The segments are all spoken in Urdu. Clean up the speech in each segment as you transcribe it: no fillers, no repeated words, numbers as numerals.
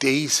23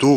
2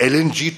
LNG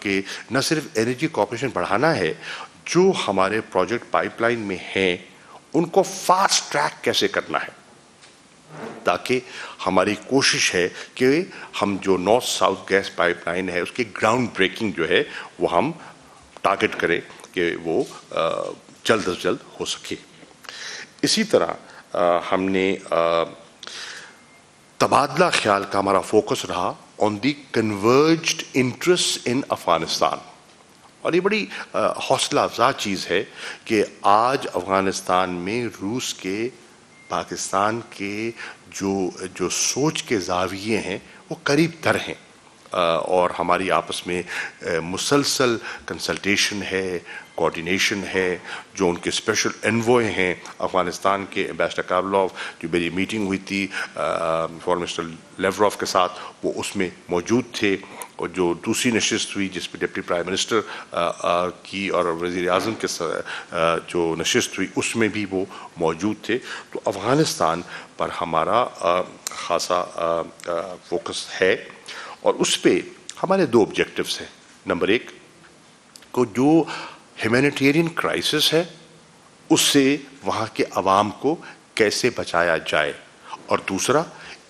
کہ نہ صرف انرجی کارپوریشن بڑھانا ہے، جو ہمارے پروجیکٹ پائپ لائن میں ہیں ان کو فاسٹ ٹریک کیسے کرنا ہے، تاکہ ہماری کوشش ہے کہ ہم جو north south gas pipeline ہے اس کی گراؤنڈ بریکنگ جو ہے وہ ہم ٹارگٹ کریں کہ وہ جلد از جلد ہو سکے۔ اسی طرح ہم نے تبادلہ خیال کا ہمارا فوکس رہا آن دی کنورجڈ انٹرسٹ ان افغانستان، اور یہ بڑی حوصلہ افزا چیز ہے کہ آج افغانستان میں روس کے پاکستان کے جو سوچ کے زاویے ہیں وہ قریب تر ہیں، اور ہماری آپس میں مسلسل کنسلٹیشن ہے، کوارڈینیشن ہے۔ جو ان کے اسپیشل انوائے ہیں افغانستان کے ایمبیسڈر کابلوف، جو میری میٹنگ ہوئی تھی فارن منسٹر لیوروف کے ساتھ، وہ اس میں موجود تھے، اور جو دوسری نشست ہوئی جس پہ ڈپٹی پرائم منسٹر کی اور وزیر اعظم کے جو نشست ہوئی اس میں بھی وہ موجود تھے۔ تو افغانستان پر ہمارا خاصا فوکس ہے، اور اس پہ ہمارے دو آبجیکٹیوز ہیں۔ نمبر ایک کو جو ہیومینیٹیرین کرائسس ہے اس سے وہاں کے عوام کو کیسے بچایا جائے، اور دوسرا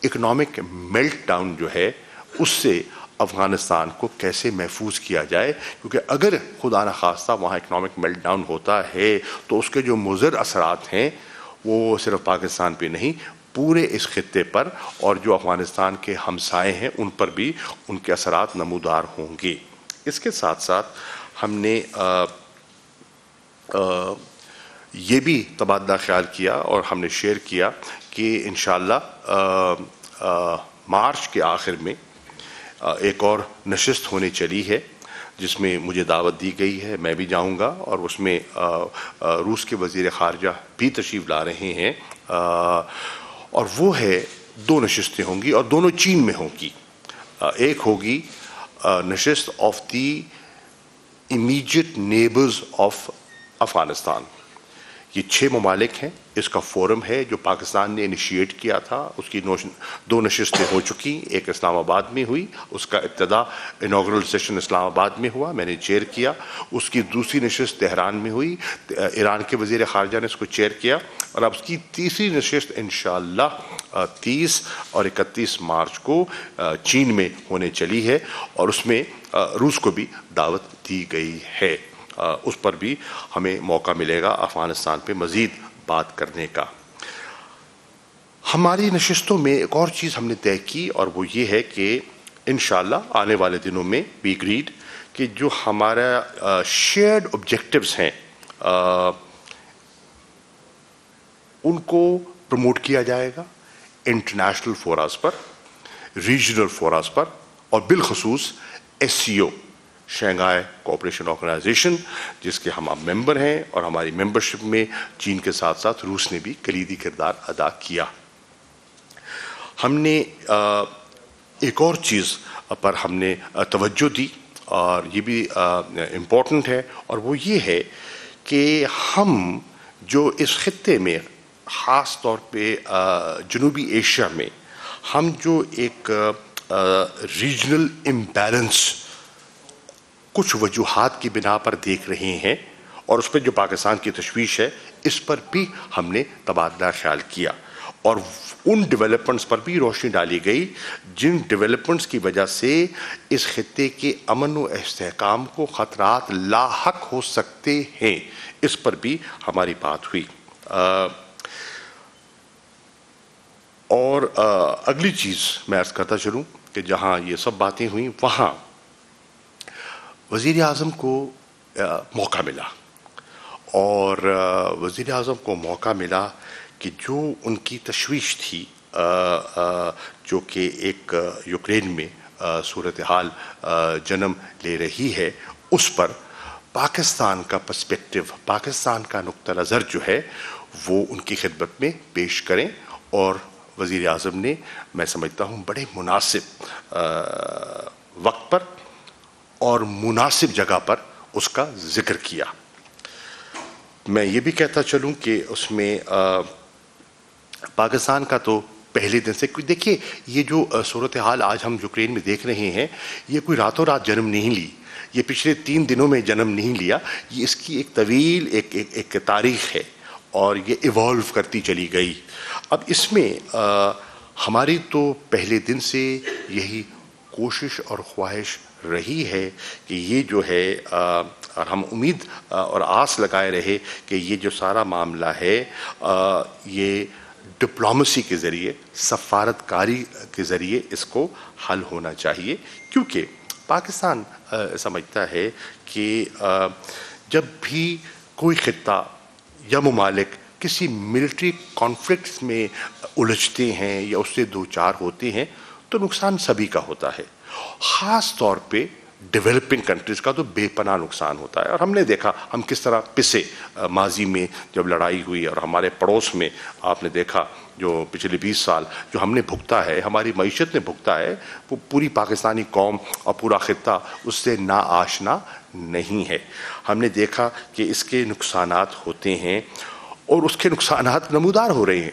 اکنامک میلٹ ڈاؤن جو ہے اس سے افغانستان کو کیسے محفوظ کیا جائے، کیونکہ اگر خدا نخواستہ وہاں اکنامک میلٹ ڈاؤن ہوتا ہے تو اس کے جو مضر اثرات ہیں وہ صرف پاکستان پہ نہیں پورے اس خطے پر، اور جو افغانستان کے ہمسائے ہیں ان پر بھی ان کے اثرات نمودار ہوں گے۔ اس کے ساتھ ساتھ ہم نے یہ بھی تبادلہ خیال کیا اور ہم نے شیئر کیا کہ انشاءاللہ مارچ کے آخر میں ایک اور نشست ہونے چلی ہے جس میں مجھے دعوت دی گئی ہے، میں بھی جاؤں گا، اور اس میں روس کے وزیر خارجہ بھی تشریف لا رہے ہیں، اور وہ ہے دو نشستیں ہوں گی اور دونوں چین میں ہوں گی۔ ایک ہوگی نشست of the immediate neighbours of Afghanistan, یہ 6 ممالک ہیں، اس کا فورم ہے جو پاکستان نے انیشیٹ کیا تھا، اس کی دو نشستیں ہو چکی، ایک اسلام آباد میں ہوئی، اس کا ابتدا انوگرل سیشن اسلام آباد میں ہوا، میں نے چیئر کیا، اس کی دوسری نشست تہران میں ہوئی، ایران کے وزیر خارجہ نے اس کو چیئر کیا، اور اب اس کی تیسری نشست انشاءاللہ 30 اور 31 مارچ کو چین میں ہونے چلی ہے، اور اس میں روس کو بھی دعوت دی گئی ہے۔ اس پر بھی ہمیں موقع ملے گا افغانستان پہ مزید بات کرنے کا۔ ہماری نشستوں میں ایک اور چیز ہم نے طے کی، اور وہ یہ ہے کہ انشاءاللہ آنے والے دنوں میں وی اگریڈ کہ جو ہمارا شیئرڈ آبجیکٹیوز ہیں ان کو پروموٹ کیا جائے گا انٹرنیشنل فوراز پر، ریجنل فوراز پر، اور بالخصوص SCO شنگھائی کوآپریشن آرگنائزیشن جس کے ہم اب ممبر ہیں، اور ہماری ممبرشپ میں چین کے ساتھ ساتھ روس نے بھی کلیدی کردار ادا کیا۔ ہم نے ایک اور چیز پر ہم نے توجہ دی، اور یہ بھی امپورٹنٹ ہے، اور وہ یہ ہے کہ ہم جو اس خطے میں خاص طور پہ جنوبی ایشیا میں ہم جو ایک ریجنل امبیلنس کچھ وجوہات کی بنا پر دیکھ رہے ہیں، اور اس پہ جو پاکستان کی تشویش ہے اس پر بھی ہم نے تبادلہ خیال کیا، اور ان ڈیولپمنٹس پر بھی روشنی ڈالی گئی جن ڈیولپمنٹس کی وجہ سے اس خطے کے امن و استحکام کو خطرات لاحق ہو سکتے ہیں، اس پر بھی ہماری بات ہوئی۔ اور اگلی چیز میں عرض کرتا چلوں کہ جہاں یہ سب باتیں ہوئیں وہاں وزیر اعظم کو موقع ملا، اور وزیر اعظم کو موقع ملا کہ جو ان کی تشویش تھی جو کہ ایک یوکرین میں صورتحال جنم لے رہی ہے، اس پر پاکستان کا پرسپیکٹو، پاکستان کا نقطہ نظر جو ہے وہ ان کی خدمت میں پیش کریں، اور وزیر اعظم نے میں سمجھتا ہوں بڑے مناسب وقت پر اور مناسب جگہ پر اس کا ذکر کیا۔ میں یہ بھی کہتا چلوں کہ اس میں پاکستان کا تو پہلے دن سے، دیکھیے یہ جو صورتحال آج ہم یوکرین میں دیکھ رہے ہیں یہ کوئی راتوں رات جنم نہیں لی، یہ پچھلے 3 دنوں میں جنم نہیں لیا، یہ اس کی ایک طویل ایک تاریخ ہے اور یہ ایوالو کرتی چلی گئی. اب اس میں ہماری تو پہلے دن سے یہی کوشش اور خواہش رہی ہے کہ یہ جو ہے اور ہم امید اور آس لگائے رہے کہ یہ جو سارا معاملہ ہے یہ ڈپلومیسی کے ذریعے، سفارت کاری کے ذریعے اس کو حل ہونا چاہیے، کیونکہ پاکستان سمجھتا ہے کہ جب بھی کوئی خطہ یا ممالک کسی ملٹری کانفلکٹس میں الجھتے ہیں یا اس سے دوچار ہوتے ہیں تو نقصان سبھی کا ہوتا ہے. خاص طور پہ ڈیولپنگ کنٹریز کا تو بے پناہ نقصان ہوتا ہے، اور ہم نے دیکھا ہم کس طرح پسے ماضی میں جب لڑائی ہوئی، اور ہمارے پڑوس میں آپ نے دیکھا جو پچھلے 20 سال جو ہم نے بھگتا ہے، ہماری معیشت نے بھگتا ہے، وہ پوری پاکستانی قوم اور پورا خطہ اس سے نا آشنا نہیں ہے. ہم نے دیکھا کہ اس کے نقصانات ہوتے ہیں اور اس کے نقصانات نمودار ہو رہے ہیں.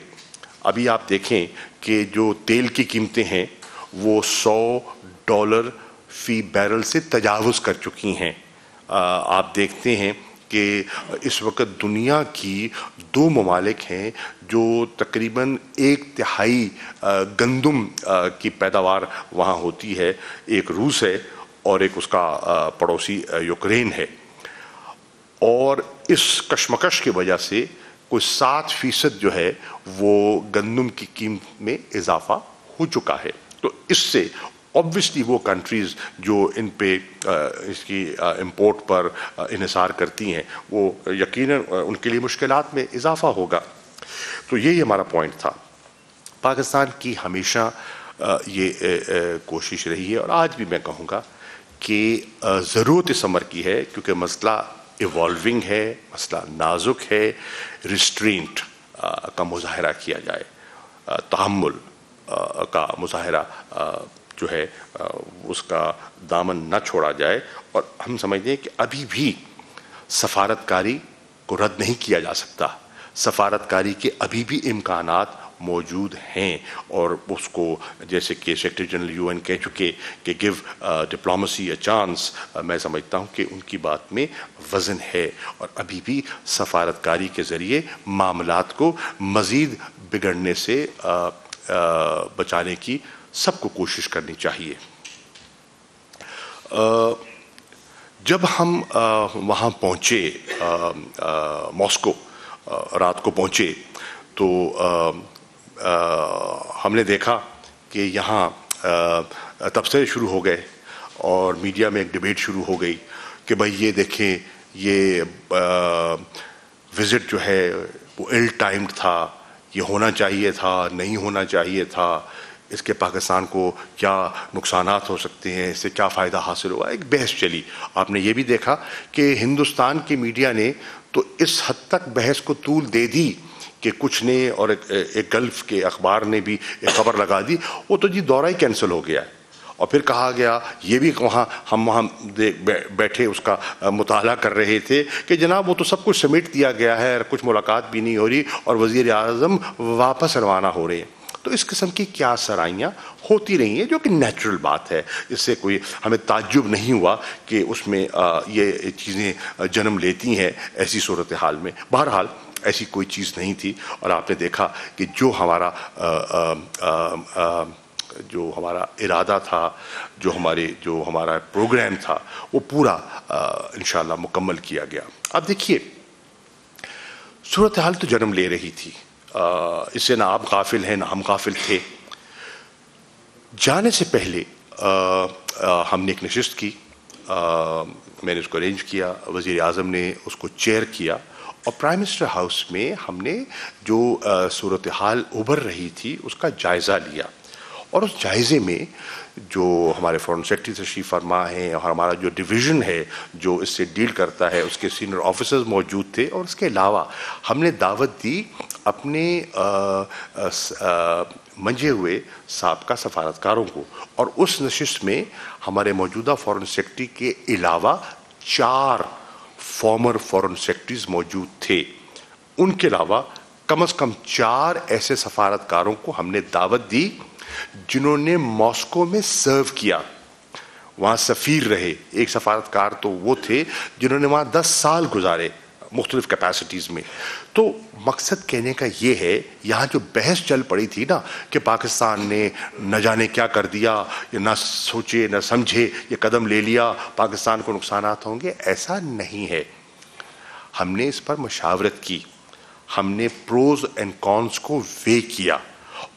ابھی آپ دیکھیں کہ جو تیل کی قیمتیں ہیں وہ $100 فی بیرل سے تجاوز کر چکی ہیں. آپ دیکھتے ہیں کہ اس وقت دنیا کی 2 ممالک ہیں جو تقریباً 1/3 گندم کی پیداوار وہاں ہوتی ہے، ایک روس ہے اور ایک اس کا پڑوسی یوکرین ہے. اور اس کشمکش کی وجہ سے کوئی 7% جو ہے وہ گندم کی قیمت میں اضافہ ہو چکا ہے. تو اس سے obviously وہ کنٹریز جو ان پہ اس کی امپورٹ پر انحصار کرتی ہیں وہ یقیناً ان کے لیے مشکلات میں اضافہ ہوگا. تو یہی ہمارا پوائنٹ تھا. پاکستان کی ہمیشہ یہ کوشش رہی ہے اور آج بھی میں کہوں گا کہ ضرورت اس امر کی ہے، کیونکہ مسئلہ ایوالونگ ہے، مسئلہ نازک ہے. ریسٹرینٹ کا مظاہرہ کیا جائے، تحمل کا مظاہرہ جو ہے اس کا دامن نہ چھوڑا جائے. اور ہم سمجھتے ہیں کہ ابھی بھی سفارت کاری کو رد نہیں کیا جا سکتا. سفارت کاری کے ابھی بھی امکانات موجود ہیں، اور اس کو جیسے کہ سیکرٹری جنرل UN کہہ چکے کہ گیو ڈپلومیسی اے چانس، میں سمجھتا ہوں کہ ان کی بات میں وزن ہے، اور ابھی بھی سفارت کاری کے ذریعے معاملات کو مزید بگڑنے سے بچانے کی سب کو کوشش کرنی چاہیے. جب ہم وہاں پہنچے ماسکو، رات کو پہنچے، تو ہم نے دیکھا کہ یہاں تبصرے شروع ہو گئے اور میڈیا میں ایک ڈیبیٹ شروع ہو گئی کہ بھائی یہ دیکھیں یہ وزٹ جو ہے وہ ایل ٹائمڈ تھا، یہ ہونا چاہیے تھا، نہیں ہونا چاہیے تھا، اس کے پاکستان کو کیا نقصانات ہو سکتے ہیں، اس سے کیا فائدہ حاصل ہوا. ایک بحث چلی. آپ نے یہ بھی دیکھا کہ ہندوستان کی میڈیا نے تو اس حد تک بحث کو طول دے دی کہ کچھ نے، اور ایک گلف کے اخبار نے بھی ایک خبر لگا دی وہ تو جی دورہ ہی کینسل ہو گیا ہے. اور پھر کہا گیا یہ بھی ہم وہاں بیٹھے اس کا مطالعہ کر رہے تھے کہ جناب وہ تو سب کچھ سمیٹ دیا گیا ہے، کچھ ملاقات بھی نہیں ہو رہی اور وزیر اعظم واپس روانہ ہو رہے ہیں. تو اس قسم کی کیا سرائیاں ہوتی رہی ہیں، جو کہ نیچرل بات ہے. اس سے کوئی ہمیں تعجب نہیں ہوا کہ اس میں یہ چیزیں جنم لیتی ہیں ایسی صورتحال میں. بہرحال ایسی کوئی چیز نہیں تھی، اور آپ نے دیکھا کہ جو ہمارا ارادہ تھا، جو ہمارا پروگرام تھا، وہ پورا انشاءاللہ مکمل کیا گیا. اب دیکھیے صورتحال تو جنم لے رہی تھی، اس سے نہ آپ غافل ہیں نہ ہم غافل تھے. جانے سے پہلے ہم نے ایک نشست کی، میں نے اس کو ارینج کیا، وزیر اعظم نے اس کو چیئر کیا، اور پرائم منسٹر ہاؤس میں ہم نے جو صورتحال ابھر رہی تھی اس کا جائزہ لیا. اور اس جائزے میں جو ہمارے فورن سیکرٹری تشریف فرما ہیں اور ہمارا جو ڈویژن ہے جو اس سے ڈیل کرتا ہے اس کے سینئر آفیسرز موجود تھے، اور اس کے علاوہ ہم نے دعوت دی اپنے منجے ہوئے سابقہ سفارتکاروں کو. اور اس نشست میں ہمارے موجودہ فورن سیکرٹری کے علاوہ 4 فارمر فورن سیکرٹریز موجود تھے. ان کے علاوہ کم از کم 4 ایسے سفارتکاروں کو ہم نے دعوت دی جنہوں نے ماسکو میں سرو کیا. وہاں سفیر رہے. ایک سفارتکار تو وہ تھے جنہوں نے وہاں 10 سال گزارے مختلف کیپیسٹیز میں. تو مقصد کہنے کا یہ ہے, یہاں جو بحث چل پڑی تھی نا کہ پاکستان نے نہ جانے کیا کر دیا, یا نہ سوچے نہ سمجھے یہ قدم لے لیا, پاکستان کو نقصانات ہوں گے, ایسا نہیں ہے. ہم نے اس پر مشاورت کی, ہم نے پروز اینڈ کونس کو وے کیا,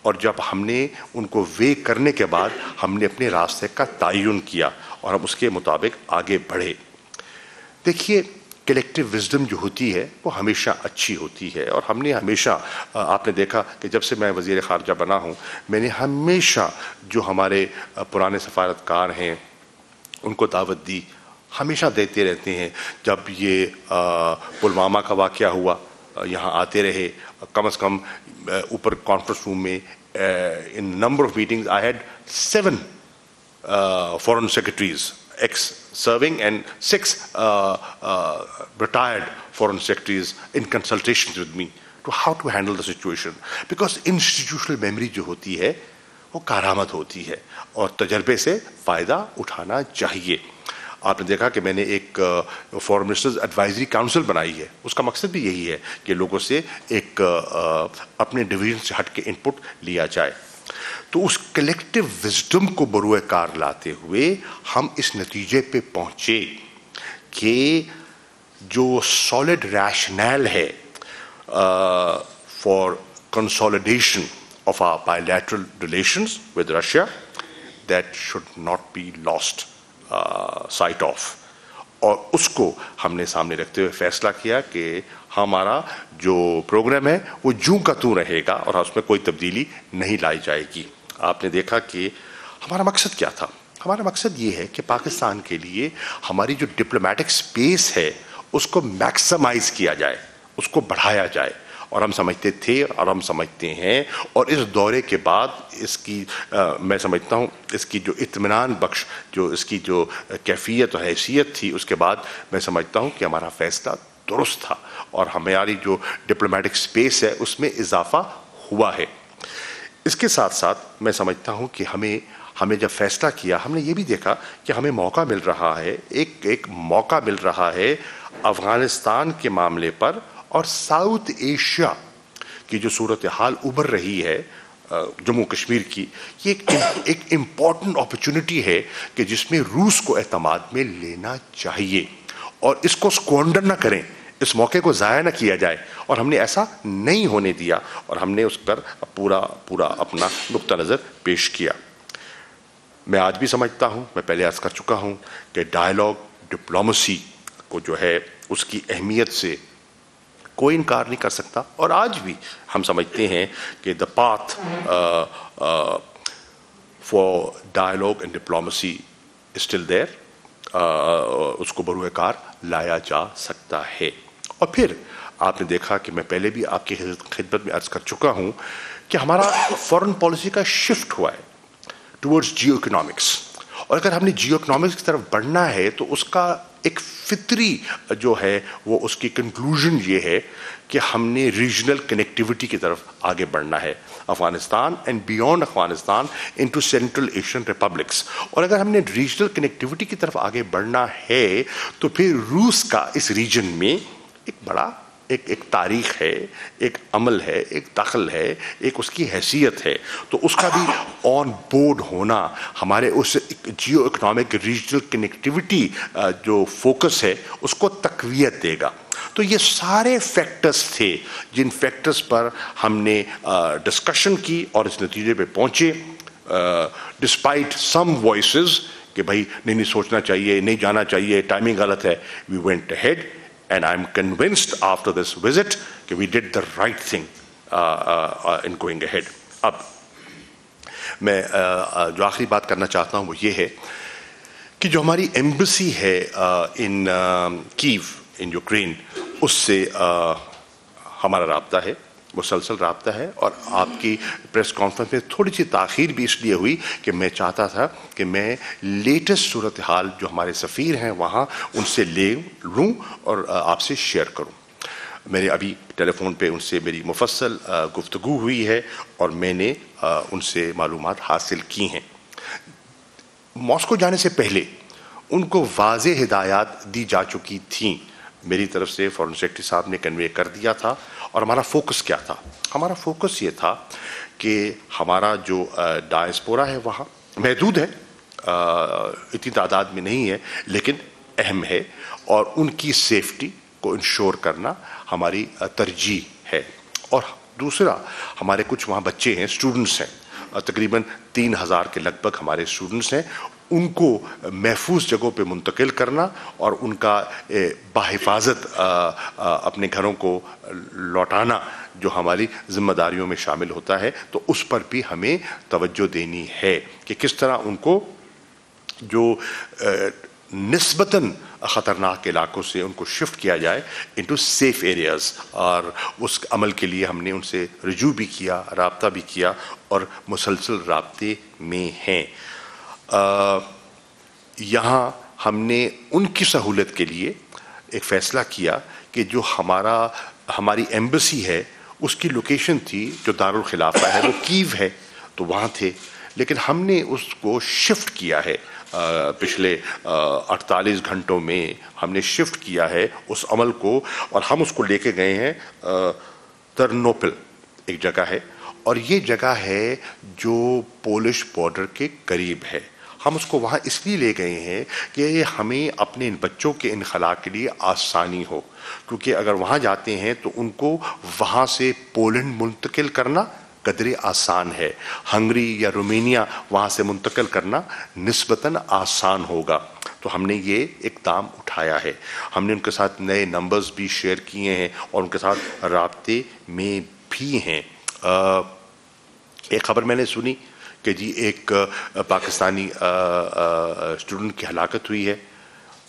اور جب ہم نے ان کو وے کرنے کے بعد ہم نے اپنے راستے کا تعین کیا اور ہم اس کے مطابق آگے بڑھے. دیکھیے, کلیکٹیو وزڈم جو ہوتی ہے وہ ہمیشہ اچھی ہوتی ہے, اور ہم نے ہمیشہ, آپ نے دیکھا کہ جب سے میں وزیر خارجہ بنا ہوں, میں نے ہمیشہ جو ہمارے پرانے سفارتکار ہیں ان کو دعوت دی, ہمیشہ دیتے رہتے ہیں. جب یہ پلوامہ کا واقعہ ہوا, یہاں آتے رہے, کم از کم اوپر کانفرنس روم میں in number of meetings I had 7 foreign secretaries, ex-serving, and 6 retired foreign secretaries in consultations with me to how to handle the situation. Because institutional memory جو ہوتی ہے وہ کارآمد ہوتی ہے, اور تجربے سے فائدہ اٹھانا چاہیے. آپ نے دیکھا کہ میں نے ایک فورن منسٹرز ایڈوائزری کاؤنسل بنائی ہے. اس کا مقصد بھی یہی ہے کہ لوگوں سے ایک اپنے ڈویژن سے ہٹ کے ان پٹ لیا جائے. تو اس کلیکٹیو وزڈم کو بروئے کار لاتے ہوئے ہم اس نتیجے پہ پہنچے کہ جو سالڈ ریشنل ہے for consolidation of our bilateral relations with Russia, that should not be lost sight of. اور اس کو ہم نے سامنے رکھتے ہوئے فیصلہ کیا کہ ہمارا جو پروگرام ہے وہ جوں کا توں رہے گا اور اس میں کوئی تبدیلی نہیں لائی جائے گی. آپ نے دیکھا کہ ہمارا مقصد کیا تھا. ہمارا مقصد یہ ہے کہ پاکستان کے لیے ہماری جو ڈپلومیٹک سپیس ہے اس کو میکسیمائز کیا جائے, اس کو بڑھایا جائے. اور ہم سمجھتے تھے اور ہم سمجھتے ہیں, اور اس دورے کے بعد اس کی میں سمجھتا ہوں اس کی جو اطمینان بخش جو اس کی جو کیفیت و حیثیت تھی, اس کے بعد میں سمجھتا ہوں کہ ہمارا فیصلہ درست تھا اور ہماری جو ڈپلومیٹک سپیس ہے اس میں اضافہ ہوا ہے. اس کے ساتھ ساتھ میں سمجھتا ہوں کہ ہمیں جب فیصلہ کیا, ہم نے یہ بھی دیکھا کہ ہمیں موقع مل رہا ہے, ایک موقع مل رہا ہے افغانستان کے معاملے پر, اور ساؤتھ ایشیا کی جو صورتحال ابھر رہی ہے جموں کشمیر کی, یہ ایک امپورٹنٹ اپرچونٹی ہے کہ جس میں روس کو اعتماد میں لینا چاہیے, اور اس کو اسکوانڈر نہ کریں, اس موقع کو ضائع نہ کیا جائے. اور ہم نے ایسا نہیں ہونے دیا, اور ہم نے اس پر پورا اپنا نقطہ نظر پیش کیا. میں آج بھی سمجھتا ہوں, میں پہلے عرض کر چکا ہوں کہ ڈائیلاگ ڈپلومیسی کو جو ہے اس کی اہمیت سے کوئی انکار نہیں کر سکتا. اور آج بھی ہم سمجھتے ہیں کہ the path for dialogue and diplomacy still there, اس کو بروئے کار لایا جا سکتا ہے. اور پھر آپ نے دیکھا کہ میں پہلے بھی آپ کی خدمت میں عرض کر چکا ہوں کہ ہمارا فورن پالیسی کا شفٹ ہوا ہے ٹورڈز جیو اکنامکس. اور اگر ہم نے جیو اکنامکس کی طرف بڑھنا ہے تو اس کا ایک فطری جو ہے وہ اس کی کنکلوژن یہ ہے کہ ہم نے ریجنل کنیکٹیوٹی کی طرف آگے بڑھنا ہے, Afghanistan and beyond Afghanistan into central Asian republics. اور اگر ہم نے ریجنل کنیکٹیوٹی کی طرف آگے بڑھنا ہے تو پھر روس کا اس ریجن میں ایک بڑا ایک تاریخ ہے, ایک عمل ہے, ایک دخل ہے, ایک اس کی حیثیت ہے. تو اس کا بھی آن بورڈ ہونا ہمارے اس جیو اکنامک ریجنل کنیکٹیوٹی جو فوکس ہے اس کو تقویت دے گا. تو یہ سارے فیکٹرز تھے جن فیکٹرز پر ہم نے ڈسکشن کی اور اس نتیجے پہ پہنچے, ڈسپائٹ سم وائسز کہ بھائی نہیں سوچنا چاہیے, نہیں جانا چاہیے, ٹائمنگ غلط ہے. We went ahead. And I'm convinced after this visit that we did the right thing in going ahead. اب میں جو آخری بات کرنا چاہتا ہوں وہ یہ ہے کہ جو ہماری ایمبیسی ہے ان کیو ان یوکرین, اس سے ہمارا رابطہ ہے, مسلسل رابطہ ہے. اور آپ کی پریس کانفرنس میں تھوڑی سی تاخیر بھی اس لیے ہوئی کہ میں چاہتا تھا کہ میں لیٹسٹ صورتحال جو ہمارے سفیر ہیں وہاں ان سے لے لوں اور آپ سے شیئر کروں. میں نے ابھی ٹیلی فون پہ ان سے میری مفصل گفتگو ہوئی ہے اور میں نے ان سے معلومات حاصل کی ہیں. ماسکو جانے سے پہلے ان کو واضح ہدایات دی جا چکی تھیں میری طرف سے، فارن سیکرٹری صاحب نے کنوے کر دیا تھا. اور ہمارا فوکس کیا تھا؟ ہمارا فوکس یہ تھا کہ ہمارا جو ڈائسپورا ہے وہاں محدود ہے، اتنی تعداد میں نہیں ہے لیکن اہم ہے، اور ان کی سیفٹی کو انشور کرنا ہماری ترجیح ہے. اور دوسرا، ہمارے کچھ وہاں بچے ہیں، اسٹوڈنٹس ہیں، تقریباً 3000 کے لگ بھگ ہمارے اسٹوڈنٹس ہیں، ان کو محفوظ جگہوں پہ منتقل کرنا اور ان کا بحفاظت اپنے گھروں کو لوٹانا جو ہماری ذمہ داریوں میں شامل ہوتا ہے. تو اس پر بھی ہمیں توجہ دینی ہے کہ کس طرح ان کو جو نسبتاً خطرناک علاقوں سے ان کو شفٹ کیا جائے انٹو سیف ایریاز. اور اس عمل کے لیے ہم نے ان سے رجوع بھی کیا، رابطہ بھی کیا، اور مسلسل رابطے میں ہیں. یہاں ہم نے ان کی سہولت کے لیے ایک فیصلہ کیا کہ جو ہماری ایمبیسی ہے اس کی لوکیشن تھی جو دارالخلافہ ہے وہ کیو ہے، تو وہاں تھے، لیکن ہم نے اس کو شفٹ کیا ہے. پچھلے 48 گھنٹوں میں ہم نے شفٹ کیا ہے اس عمل کو، اور ہم اس کو لے کے گئے ہیں ترنوپل ایک جگہ ہے، اور یہ جگہ ہے جو پولش بارڈر کے قریب ہے. ہم اس کو وہاں اس لیے لے گئے ہیں کہ ہمیں اپنے ان بچوں کے انخلاء کے لیے آسانی ہو، کیونکہ اگر وہاں جاتے ہیں تو ان کو وہاں سے پولینڈ منتقل کرنا قدرے آسان ہے، ہنگری یا رومینیا وہاں سے منتقل کرنا نسبتاً آسان ہوگا. تو ہم نے یہ اقدام اٹھایا ہے. ہم نے ان کے ساتھ نئے نمبرز بھی شیئر کیے ہیں اور ان کے ساتھ رابطے میں بھی ہیں. ایک خبر میں نے سنی کہ جی ایک پاکستانی اسٹوڈنٹ کی ہلاکت ہوئی ہے.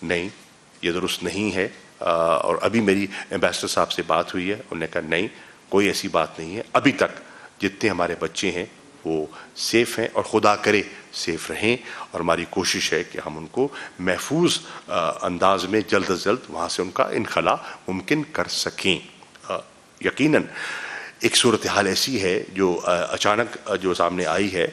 نہیں، یہ درست نہیں ہے. اور ابھی میری ایمبیسڈر صاحب سے بات ہوئی ہے، انہوں نے کہا نہیں، کوئی ایسی بات نہیں ہے. ابھی تک جتنے ہمارے بچے ہیں وہ سیف ہیں، اور خدا کرے سیف رہیں، اور ہماری کوشش ہے کہ ہم ان کو محفوظ انداز میں جلد از جلد وہاں سے ان کا انخلاء ممکن کر سکیں. یقیناً ایک صورتحال ایسی ہے جو اچانک جو سامنے آئی ہے،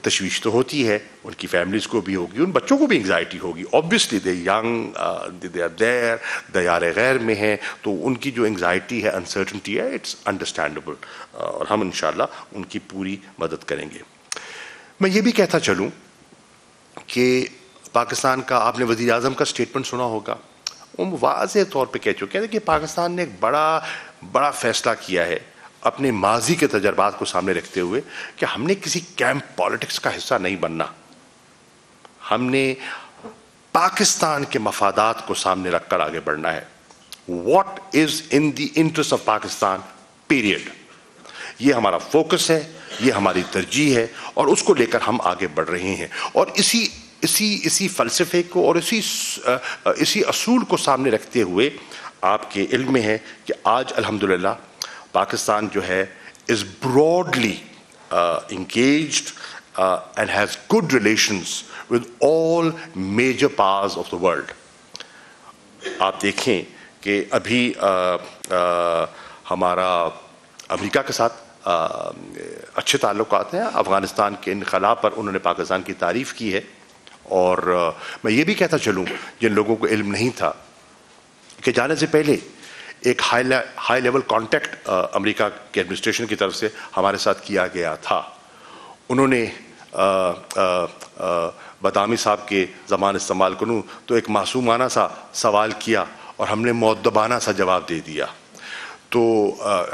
تشویش تو ہوتی ہے، ان کی فیملیز کو بھی ہوگی، ان بچوں کو بھی انگزائٹی ہوگی. Obviously they young, they are there, دیار غیر میں ہیں، تو ان کی جو انگزائٹی ہے، انسرٹنٹی ہے، اٹس انڈرسٹینڈیبل، اور ہم انشاءاللہ ان کی پوری مدد کریں گے. میں یہ بھی کہتا چلوں کہ پاکستان کا، آپ نے وزیر اعظم کا اسٹیٹمنٹ سنا ہوگا، وہ واضح طور پہ کہہ چکے ہیں کہ پاکستان نے ایک بڑا فیصلہ کیا ہے اپنے ماضی کے تجربات کو سامنے رکھتے ہوئے کہ ہم نے کسی کیمپ پالیٹکس کا حصہ نہیں بننا. ہم نے پاکستان کے مفادات کو سامنے رکھ کر آگے بڑھنا ہے. What is in the interest of Pakistan, period. یہ ہمارا فوکس ہے، یہ ہماری ترجیح ہے، اور اس کو لے کر ہم آگے بڑھ رہے ہیں. اور اسی فلسفے کو اور اسی اصول کو سامنے رکھتے ہوئے آپ کے علم میں ہے کہ آج الحمدللہ پاکستان جو ہے is broadly engaged and has good relations with all major powers of the world. آپ دیکھیں کہ ابھی ہمارا امریکہ کے ساتھ اچھے تعلقات ہیں. افغانستان کے انخلاء پر انہوں نے پاکستان کی تعریف کی ہے. اور میں یہ بھی کہتا چلوں جن لوگوں کو علم نہیں تھا کہ جانے سے پہلے ایک ہائی لیول کانٹیکٹ امریکہ کے ایڈمنسٹریشن کی طرف سے ہمارے ساتھ کیا گیا تھا. انہوں نے بدامی صاحب کے زبان استعمال کروں تو ایک معصومانہ سا سوال کیا اور ہم نے مؤدبانہ سا جواب دے دیا. تو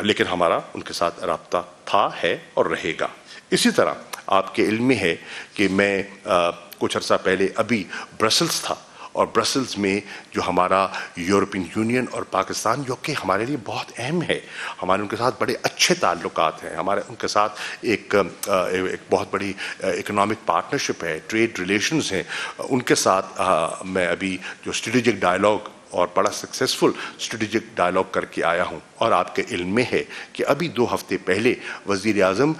لیکن ہمارا ان کے ساتھ رابطہ تھا، ہے اور رہے گا. اسی طرح آپ کے علم میں ہے کہ میں کچھ عرصہ پہلے ابھی برسلز تھا، اور برسلز میں جو ہمارا یورپین یونین اور پاکستان جو کہ ہمارے لیے بہت اہم ہے، ہمارے ان کے ساتھ بڑے اچھے تعلقات ہیں، ہمارے ان کے ساتھ ایک بہت بڑی اکنامک پارٹنرشپ ہے، ٹریڈ ریلیشنز ہیں. ان کے ساتھ میں ابھی جو اسٹریٹجک ڈائلاگ اور بڑا سکسیسفل اسٹریٹجک ڈائلاگ کر کے آیا ہوں. اور آپ کے علم میں ہے کہ ابھی 2 ہفتے پہلے وزیر اعظم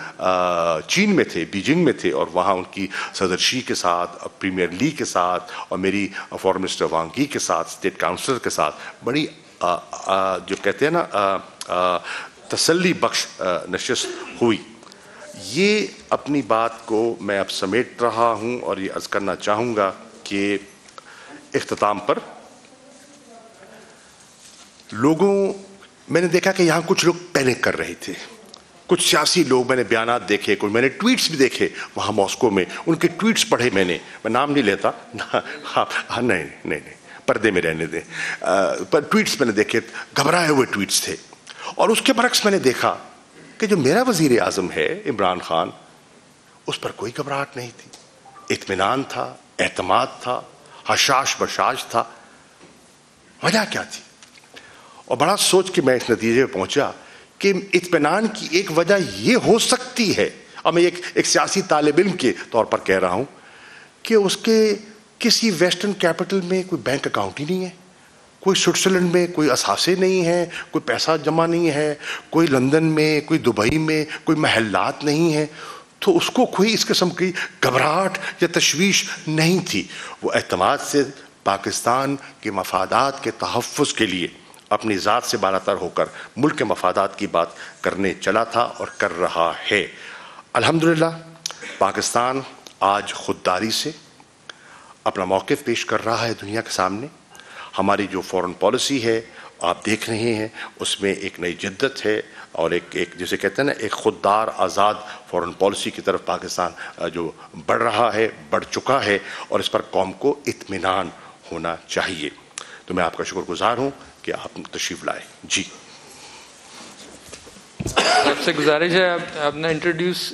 چین میں تھے، بیجنگ میں تھے، اور وہاں ان کی صدر شی کے ساتھ، پریمیئر لی کے ساتھ، اور میری فارن منسٹر وانگ ای کے ساتھ، اسٹیٹ کاؤنسلر کے ساتھ بڑی جو کہتے ہیں نا تسلی بخش نشست ہوئی. یہ اپنی بات کو میں اب سمیٹ رہا ہوں اور یہ عرض کرنا چاہوں گا کہ اختتام پر میں نے دیکھا کہ یہاں کچھ لوگ پینک کر رہے تھے. کچھ سیاسی لوگ، میں نے بیانات دیکھے، کچھ میں نے ٹویٹس بھی دیکھے وہاں ماسکو میں، ان کے ٹویٹس پڑھے میں نام نہیں لیتا. ہاں نہیں پردے میں رہنے دیں. پر ٹویٹس میں نے دیکھے، گھبرائے ہوئے ٹویٹس تھے. اور اس کے برعکس میں نے دیکھا کہ جو میرا وزیر اعظم ہے عمران خان، اس پر کوئی گھبراہٹ نہیں تھی، اطمینان تھا، اعتماد تھا، حشاش بشاش تھا. وجہ کیا تھی؟ اور بڑا سوچ کے میں اس نتیجے پہ پہنچا کہ اطمینان کی ایک وجہ یہ ہو سکتی ہے، اور میں ایک سیاسی طالب علم کے طور پر کہہ رہا ہوں، کہ اس کے کسی ویسٹرن کیپٹل میں کوئی بینک اکاؤنٹ ہی نہیں ہے، کوئی سوئٹزرلینڈ میں کوئی اثاثے نہیں ہیں، کوئی پیسہ جمع نہیں ہے، کوئی لندن میں، کوئی دبئی میں کوئی محلات نہیں ہیں. تو اس کو کوئی اس قسم کی گھبراہٹ یا تشویش نہیں تھی. وہ اعتماد سے پاکستان کے مفادات کے تحفظ کے لیے اپنی ذات سے بالاتر ہو کر ملک کے مفادات کی بات کرنے چلا تھا اور کر رہا ہے. الحمدللہ پاکستان آج خودداری سے اپنا موقف پیش کر رہا ہے دنیا کے سامنے. ہماری جو فورن پالیسی ہے آپ دیکھ رہے ہیں، اس میں ایک نئی جدت ہے اور ایک جسے کہتے ہیں نا، ایک خوددار آزاد فورن پالیسی کی طرف پاکستان جو بڑھ رہا ہے، بڑھ چکا ہے، اور اس پر قوم کو اطمینان ہونا چاہیے. تو میں آپ کا شکر گزار ہوں کہ آپ تشریف لائے. جی آپ سے گزارش ہے آپ نے انٹروڈیوس